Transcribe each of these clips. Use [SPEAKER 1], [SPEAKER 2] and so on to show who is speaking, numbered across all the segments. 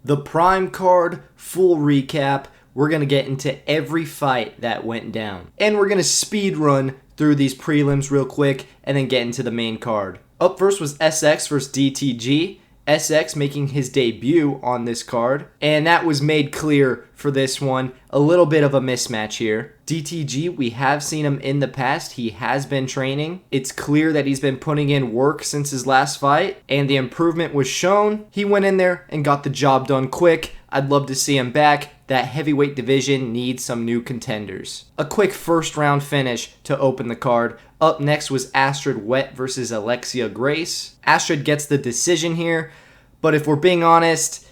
[SPEAKER 1] The Prime Card full recap. We're going to get into every fight that went down. And we're going to speed run through these prelims real quick and then get into the main card. Up first was SX versus DTG. SX making his debut on this card, and that was made clear for this one. A little bit of a mismatch here. DTG, we have seen him in the past. He has been training. It's clear that he's been putting in work since his last fight, and the improvement was shown. He went in there and got the job done quick. I'd love to see him back. That heavyweight division needs some new contenders. A quick first round finish to open the card. Up next was Astrid Wet versus Alexia Grace. Astrid gets the decision here, but if we're being honest,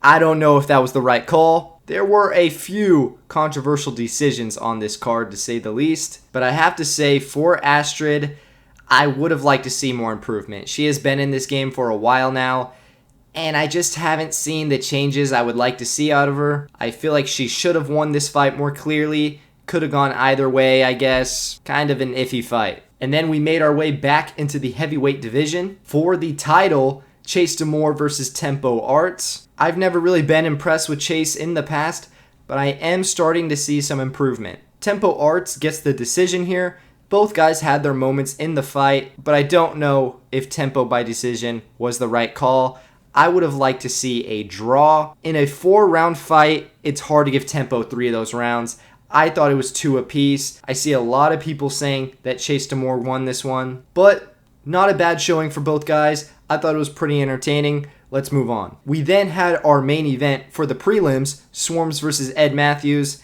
[SPEAKER 1] I don't know if that was the right call. There were a few controversial decisions on this card, to say the least, but I have to say, for Astrid, I would have liked to see more improvement. She has been in this game for a while now, and I just haven't seen the changes I would like to see out of her. I feel like she should have won this fight more clearly. Could have gone either way, I guess. Kind of an iffy fight. And then we made our way back into the heavyweight division. For the title, Chase Demore versus Tempo Arts. I've never really been impressed with Chase in the past, but I am starting to see some improvement. Tempo Arts gets the decision here. Both guys had their moments in the fight, but I don't know if Tempo by decision was the right call. I would have liked to see a draw. In a 4-round fight, it's hard to give Tempo 3 of those rounds. I thought it was 2 apiece. I see a lot of people saying that Chase Demore won this one, but not a bad showing for both guys. I thought it was pretty entertaining. Let's move on. We then had our main event for the prelims, Swarms versus Ed Matthews.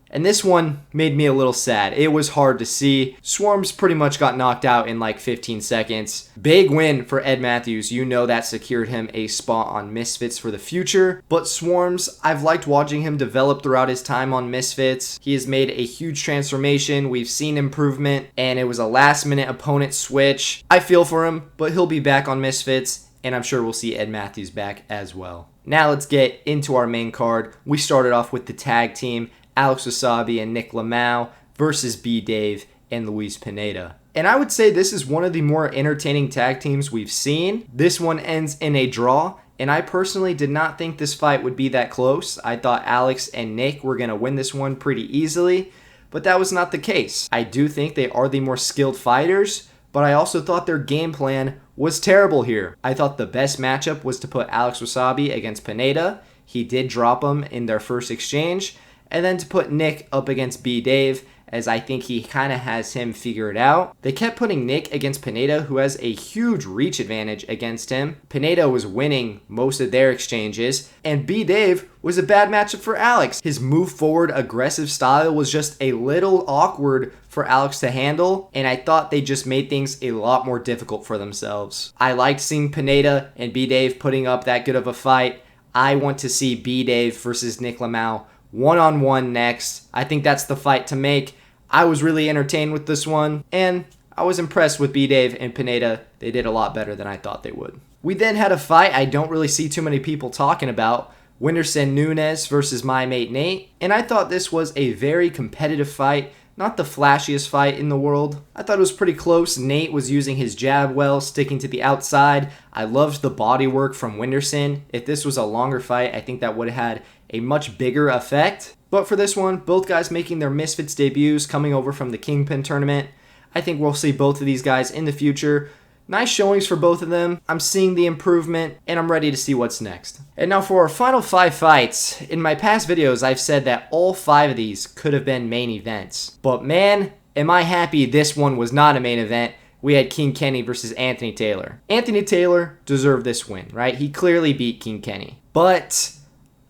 [SPEAKER 1] And this one made me a little sad. It was hard to see. Swarms pretty much got knocked out in like 15 seconds. Big win for Ed Matthews. You know that secured him a spot on Misfits for the future. But Swarms, I've liked watching him develop throughout his time on Misfits. He has made a huge transformation. We've seen improvement, and it was a last-minute opponent switch. I feel for him, but he'll be back on Misfits, and I'm sure we'll see Ed Matthews back as well. Now let's get into our main card. We started off with the tag team, Alex Wasabi and Nick Lamau versus B-Dave and Luis Pineda. And I would say this is one of the more entertaining tag teams we've seen. This one ends in a draw, and I personally did not think this fight would be that close. I thought Alex and Nick were going to win this one pretty easily, but that was not the case. I do think they are the more skilled fighters, but I also thought their game plan was terrible here. I thought the best matchup was to put Alex Wasabi against Pineda. He did drop him in their first exchange. And then to put Nick up against B-Dave, as I think he kind of has him figured out. They kept putting Nick against Pineda, who has a huge reach advantage against him. Pineda was winning most of their exchanges, and B-Dave was a bad matchup for Alex. His move forward aggressive style was just a little awkward for Alex to handle, and I thought they just made things a lot more difficult for themselves. I liked seeing Pineda and B-Dave putting up that good of a fight. I want to see B-Dave versus Nick Lamau one-on-one next. I think that's the fight to make. I was really entertained with this one, and I was impressed with B-Dave and Pineda. They did a lot better than I thought they would. We then had a fight I don't really see too many people talking about, Whindersson Nunes versus my mate Nate, and I thought this was a very competitive fight. Not the flashiest fight in the world. I thought it was pretty close. Nate was using his jab well, sticking to the outside. I loved the body work from Whindersson. If this was a longer fight, I think that would have had a much bigger effect. But for this one, both guys making their Misfits debuts, coming over from the Kingpin tournament. I think we'll see both of these guys in the future. Nice showings for both of them. I'm seeing the improvement, and I'm ready to see what's next. And now for our final 5 fights. In my past videos, I've said that all 5 of these could have been main events. But man, am I happy this one was not a main event. We had King Kenny versus Anthony Taylor. Anthony Taylor deserved this win, right? He clearly beat King Kenny. But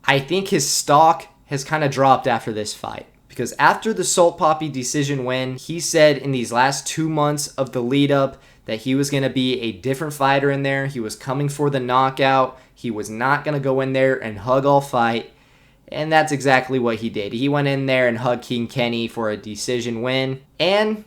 [SPEAKER 1] I think his stock has kind of dropped after this fight. Because after the Salt Poppy decision win, he said in these last 2 months of the lead up that he was going to be a different fighter in there. He was coming for the knockout. He was not going to go in there and hug all fight. And that's exactly what he did. He went in there and hugged King Kenny for a decision win. And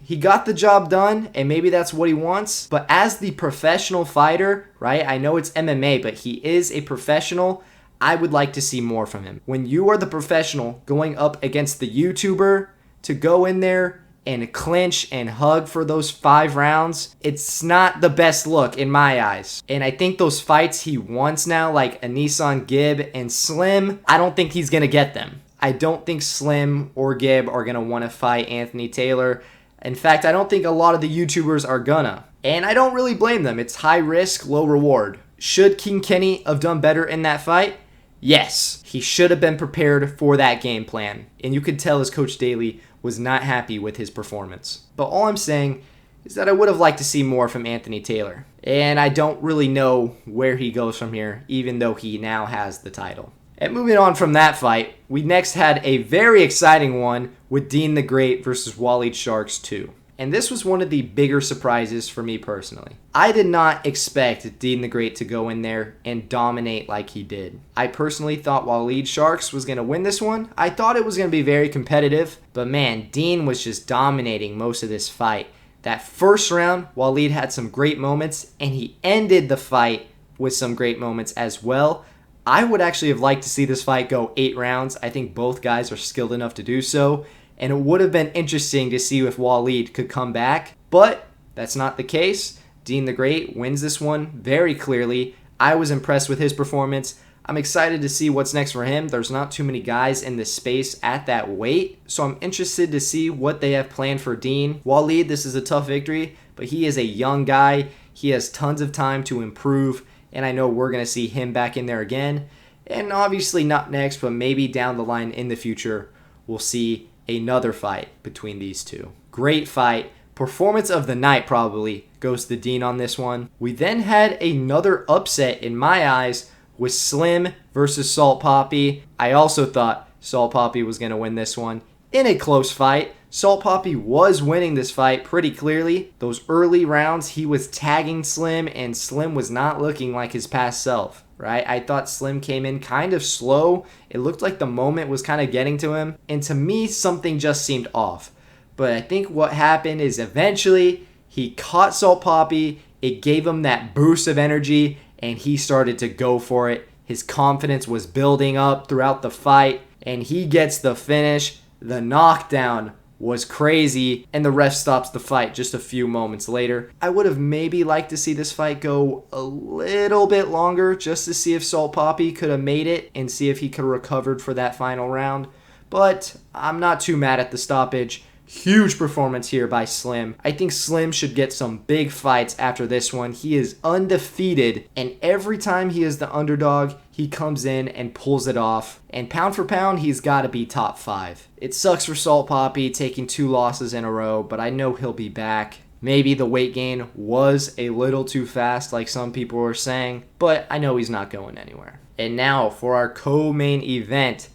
[SPEAKER 1] he got the job done, and maybe that's what he wants. But as the professional fighter, right, I know it's MMA, but he is a professional. I would like to see more from him. When you are the professional going up against the YouTuber, to go in there and clinch and hug for those 5 rounds, it's not the best look in my eyes. And I think those fights he wants now, like a Nissan Gibb and Slim, I don't think he's going to get them. I don't think Slim or Gibb are going to want to fight Anthony Taylor. In fact, I don't think a lot of the YouTubers are gonna. And I don't really blame them. It's high risk, low reward. Should King Kenny have done better in that fight? Yes. He should have been prepared for that game plan. And you could tell his coach Daly was not happy with his performance. But all I'm saying is that I would have liked to see more from Anthony Taylor. And I don't really know where he goes from here, even though he now has the title. And moving on from that fight, we next had a very exciting one with Dean the Great versus Waleed Sharks 2. And this was one of the bigger surprises for me personally. I did not expect Dean the Great to go in there and dominate like he did. I personally thought Waleed Sharks was going to win this one. I thought it was going to be very competitive, but man, Dean was just dominating most of this fight. That first round, Waleed had some great moments, and he ended the fight with some great moments as well. I would actually have liked to see this fight go 8 rounds. I think both guys are skilled enough to do so. And it would have been interesting to see if Waleed could come back. But that's not the case. Dean the Great wins this one very clearly. I was impressed with his performance. I'm excited to see what's next for him. There's not too many guys in this space at that weight. So I'm interested to see what they have planned for Dean. Waleed, this is a tough victory. But he is a young guy. He has tons of time to improve. And I know we're going to see him back in there again. And obviously not next, but maybe down the line in the future, we'll see another fight between these two. Great fight. Performance of the night probably goes to Dean on this one. We then had another upset in my eyes with Slim versus Salt Poppy. I also thought Salt Poppy was going to win this one in a close fight. Salt Poppy was winning this fight pretty clearly. Those early rounds, he was tagging Slim, and Slim was not looking like his past self, right? I thought Slim came in kind of slow. It looked like the moment was kind of getting to him, and to me, something just seemed off. But I think what happened is eventually he caught Salt Poppy. It gave him that boost of energy, and he started to go for it. His confidence was building up throughout the fight, and he gets the finish. The knockdown was crazy, and the ref stops the fight just a few moments later. I would have maybe liked to see this fight go a little bit longer just to see if Salt Poppy could have made it and see if he could have recovered for that final round. But I'm not too mad at the stoppage. Huge performance here by Slim. I think Slim should get some big fights after this one. He is undefeated, and every time he is the underdog, he comes in and pulls it off. And pound for pound, he's got to be top 5. It sucks for Salt Poppy taking 2 losses in a row, but I know he'll be back. Maybe the weight gain was a little too fast, like some people were saying, but I know he's not going anywhere. And now for our co-main event.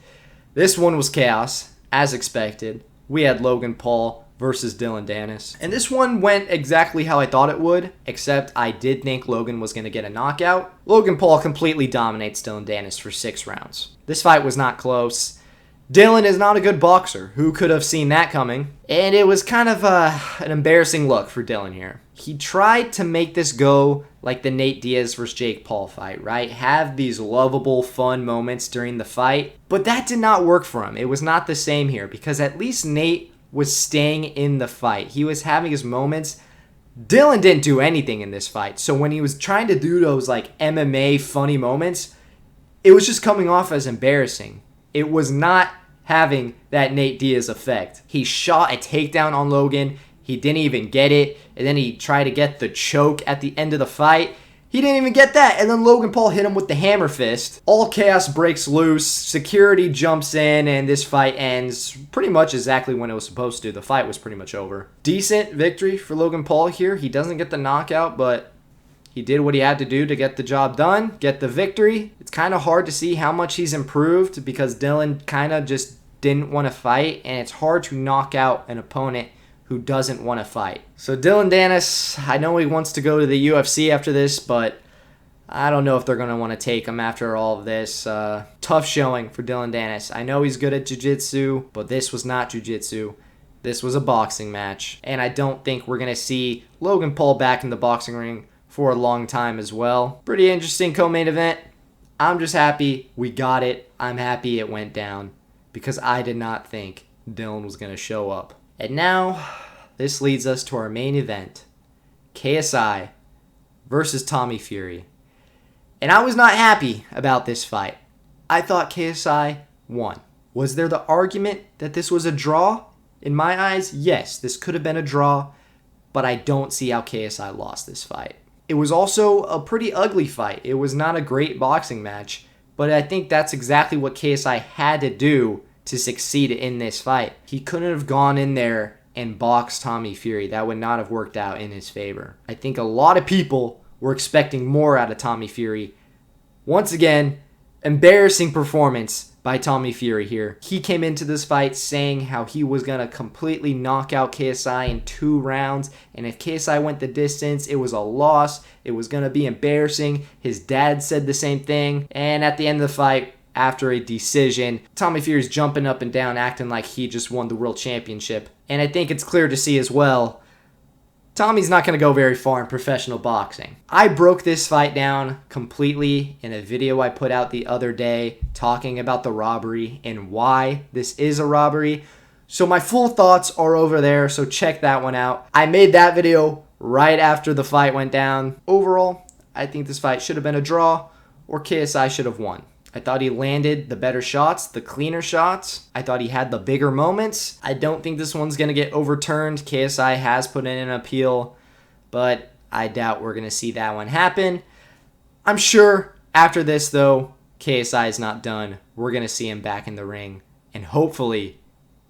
[SPEAKER 1] This one was chaos, as expected. We had Logan Paul versus Dylan Dennis. And this one went exactly how I thought it would, except I did think Logan was going to get a knockout. Logan Paul completely dominates Dylan Dennis for 6 rounds. This fight was not close. Dylan is not a good boxer. Who could have seen that coming? And it was kind of an embarrassing look for Dylan here. He tried to make this go like the Nate Diaz versus Jake Paul fight, right? Have these lovable, fun moments during the fight. But that did not work for him. It was not the same here because at least Nate was staying in the fight. He was having his moments. Dylan didn't do anything in this fight. So when he was trying to do those like MMA funny moments, it was just coming off as embarrassing. It was not having that Nate Diaz effect. He shot a takedown on Logan. He didn't even get it. And then he tried to get the choke at the end of the fight. He didn't even get that. And then Logan Paul hit him with the hammer fist. All chaos breaks loose. Security jumps in. And this fight ends pretty much exactly when it was supposed to. The fight was pretty much over. Decent victory for Logan Paul here. He doesn't get the knockout, but he did what he had to do to get the job done, get the victory. It's kind of hard to see how much he's improved because Dylan kind of just didn't want to fight. And it's hard to knock out an opponent who doesn't want to fight. So Dylan Dennis, I know he wants to go to the UFC after this, but I don't know if they're going to want to take him after all of this. Tough showing for Dylan Dennis. I know he's good at jiu-jitsu, but this was not jiu-jitsu. This was a boxing match. And I don't think we're going to see Logan Paul back in the boxing ring for a long time as well. Pretty interesting co-main event. I'm just happy we got it. I'm happy it went down because I did not think Dylan was going to show up And now, this leads us to our main event, KSI versus Tommy Fury. And I was not happy about this fight. I thought KSI won. Was there the argument that this was a draw? In my eyes, yes, this could have been a draw, but I don't see how KSI lost this fight. It was also a pretty ugly fight. It was not a great boxing match, but I think that's exactly what KSI had to do to succeed in this fight. He couldn't have gone in there and boxed Tommy Fury. That would not have worked out in his favor. I think a lot of people were expecting more out of Tommy Fury. Once again, embarrassing performance by Tommy Fury here. He came into this fight saying how he was going to completely knock out KSI in 2 rounds, and if KSI went the distance, it was a loss. It was going to be embarrassing. His dad said the same thing, and at the end of the fight, after a decision, Tommy Fury's jumping up and down, acting like he just won the world championship. And I think it's clear to see as well, Tommy's not going to go very far in professional boxing. I broke this fight down completely in a video I put out the other day talking about the robbery and why this is a robbery. So my full thoughts are over there, so check that one out. I made that video right after the fight went down. Overall, I think this fight should have been a draw or KSI should have won. I thought he landed the better shots, the cleaner shots. I thought he had the bigger moments. I don't think this one's going to get overturned. KSI has put in an appeal, but I doubt we're going to see that one happen. I'm sure after this, though, KSI is not done. We're going to see him back in the ring, and hopefully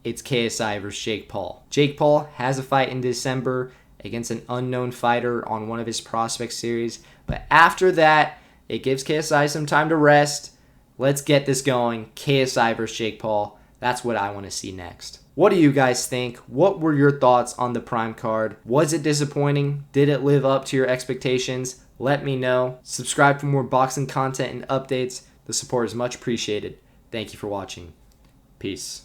[SPEAKER 1] it's KSI versus Jake Paul. Jake Paul has a fight in December against an unknown fighter on one of his prospect series, but after that, it gives KSI some time to rest. Let's get this going. KSI versus Jake Paul. That's what I want to see next. What do you guys think? What were your thoughts on the Prime card? Was it disappointing? Did it live up to your expectations? Let me know. Subscribe for more boxing content and updates. The support is much appreciated. Thank you for watching. Peace.